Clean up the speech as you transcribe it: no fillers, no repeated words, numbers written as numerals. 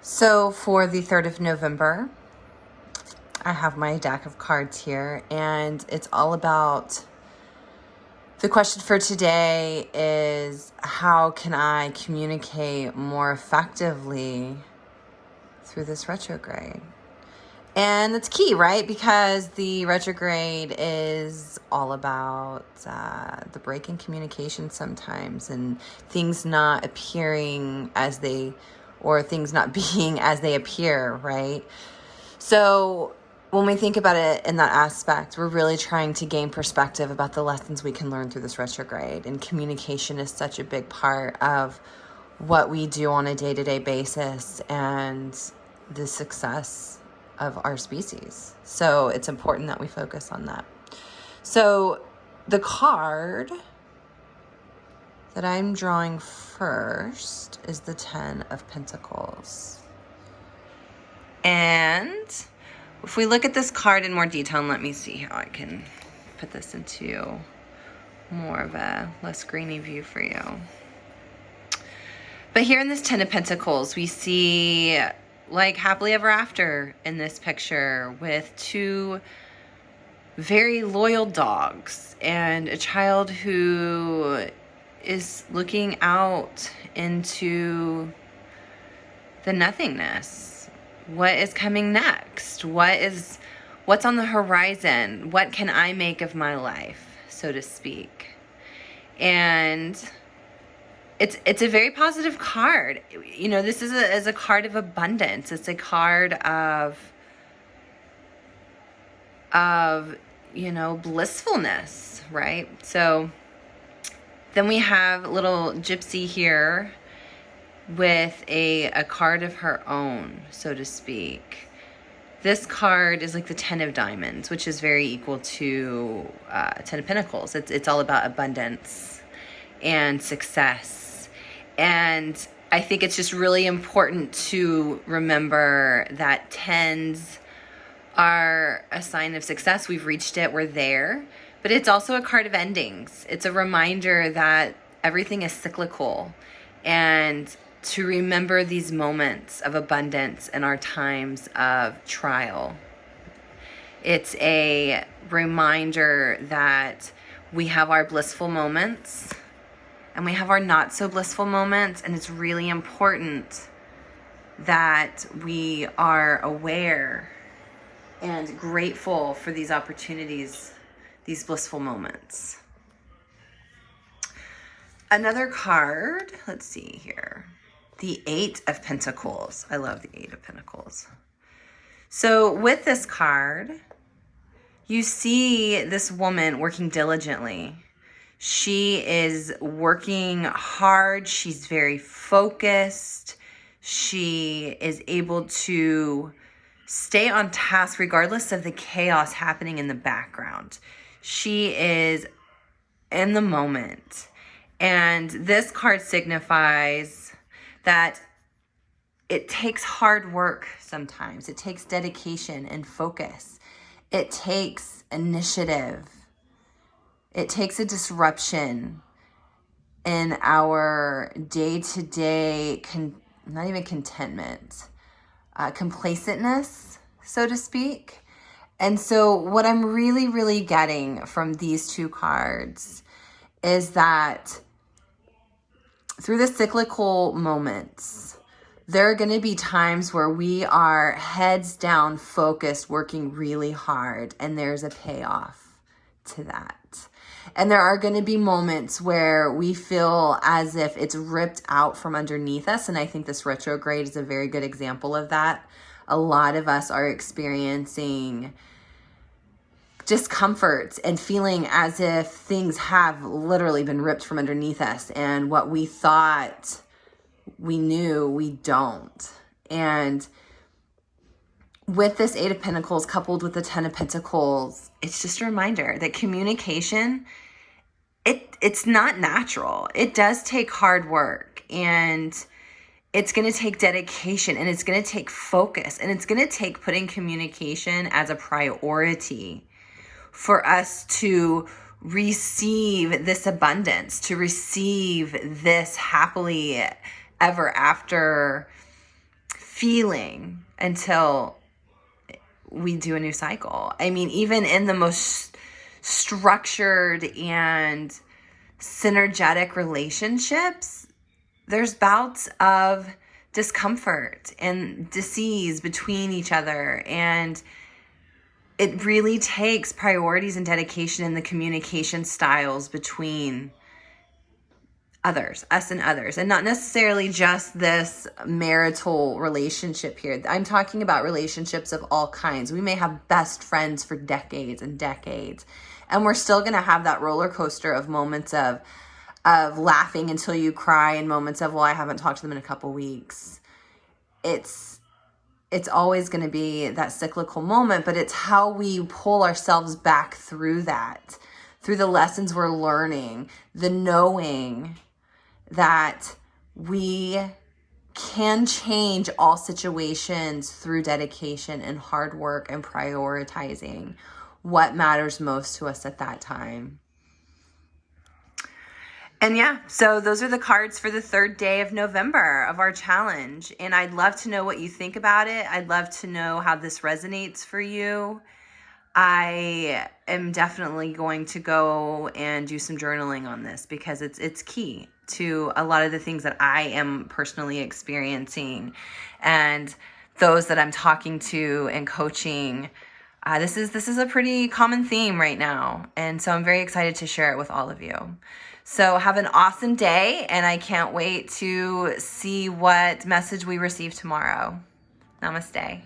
So for the 3rd of November, I have my deck of cards here, and it's all about, the question for today is, how can I communicate more effectively through this retrograde? And that's key, right? Because the retrograde is all about the break in communication sometimes, and things not appearing as they, or things not being as they appear, right? So when we think about it in that aspect, we're really trying to gain perspective about the lessons we can learn through this retrograde. And communication is such a big part of what we do on a day-to-day basis and the success of our species. So it's important that we focus on that. So the card that I'm drawing first is the 10 of Pentacles. And if we look at this card in more detail, and let me see how I can put this into more of a less grainy view for you. But here in this 10 of Pentacles, we see like happily ever after in this picture with two very loyal dogs and a child who is looking out into the nothingness. What is coming next? What's on the horizon? What can I make of my life, so to speak? And it's a very positive card. You know, this is a card of abundance. It's a card of you know, blissfulness, right? So then we have little Gypsy here with a card of her own, so to speak. This card is like the 10 of Diamonds, which is very equal to 10 of Pentacles. It's all about abundance and success. And I think it's just really important to remember that 10s are a sign of success. We've reached it, we're there. But it's also a card of endings. It's a reminder that everything is cyclical, and to remember these moments of abundance in our times of trial. It's a reminder that we have our blissful moments and we have our not so blissful moments, and it's really important that we are aware and grateful for these opportunities, these blissful moments. Another card, let's see here. The 8 of Pentacles. I love the 8 of Pentacles. So with this card, you see this woman working diligently. She is working hard. She's very focused. She is able to stay on task regardless of the chaos happening in the background. She is in the moment. And this card signifies that it takes hard work sometimes. It takes dedication and focus. It takes initiative. It takes a disruption in our day-to-day, not even contentment, complacentness, so to speak. And so what I'm really, really getting from these two cards is that through the cyclical moments, there are going to be times where we are heads down, focused, working really hard, and there's a payoff to that. And there are going to be moments where we feel as if it's ripped out from underneath us, and I think this retrograde is a very good example of that. A lot of us are experiencing discomfort and feeling as if things have literally been ripped from underneath us, and what we thought we knew, we don't. And with this 8 of Pentacles coupled with the 10 of Pentacles, it's just a reminder that communication, it's not natural. It does take hard work, and it's going to take dedication, and it's going to take focus, and it's going to take putting communication as a priority for us to receive this abundance, to receive this happily ever after feeling until we do a new cycle. I mean, even in the most structured and synergetic relationships, there's bouts of discomfort and disease between each other. And it really takes priorities and dedication in the communication styles between others, us and others, and not necessarily just this marital relationship here. I'm talking about relationships of all kinds. We may have best friends for decades and decades, and we're still going to have that roller coaster of moments of laughing until you cry and moments of, well, I haven't talked to them in a couple weeks. It's always going to be that cyclical moment, but it's how we pull ourselves back through that, through the lessons we're learning, the knowing that we can change all situations through dedication and hard work and prioritizing what matters most to us at that time. And yeah, so those are the cards for the 3rd day of November of our challenge. And I'd love to know what you think about it. I'd love to know how this resonates for you. I am definitely going to go and do some journaling on this because it's key to a lot of the things that I am personally experiencing and those that I'm talking to and coaching. This is a pretty common theme right now. And so I'm very excited to share it with all of you. So have an awesome day, and I can't wait to see what message we receive tomorrow. Namaste.